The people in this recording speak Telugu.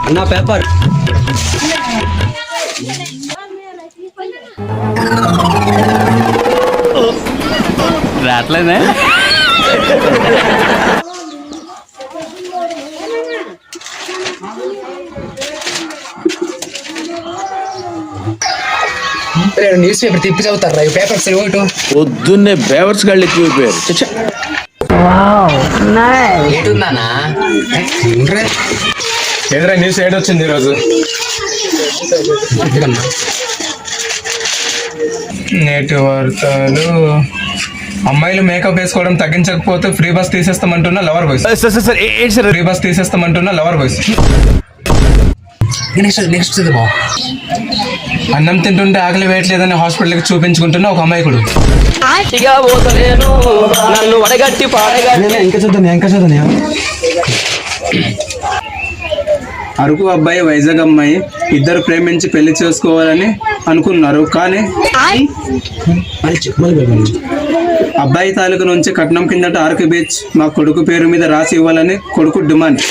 అన్న పేపర్. రావట్లేదే. న్యూస్ పేపర్ తిప్పి చదువుతారా ఈ పేపర్స్ ఒకటి పొద్దున్నే బేవర్స్ గాళ్ళు ఎక్కువైపోయారు. ఏటుందానా ఏదైనా న్యూస్ ఏడొచ్చింది ఈరోజు. నేటి వార్తలు. అమ్మాయిలు మేకప్ వేసుకోవడం తగ్గించకపోతే ఫ్రీ బస్ తీసేస్తామంటున్న లవర్ బాయ్స్. ఫ్రీ బస్ తీసేస్తామంటున్న లవర్ బాయ్స్. నెక్స్ట్ అన్నం తింటుంటే ఆకలి వేయట్లేదని హాస్పిటల్కి చూపించుకుంటున్న ఒక అమ్మాయికుడు. ఇంకా చదువుతాను. అరకు అబ్బాయి వైజాగ్ అమ్మాయి ఇద్దరు ప్రేమించి పెళ్లి చేసుకోవాలని అనుకున్నారు. కానీ అబ్బాయి తాలూకు నుంచి కట్నం కిందట అరకు బీచ్ మా కొడుకు పేరు మీద రాసి ఇవ్వాలని కొడుకు డిమాండ్.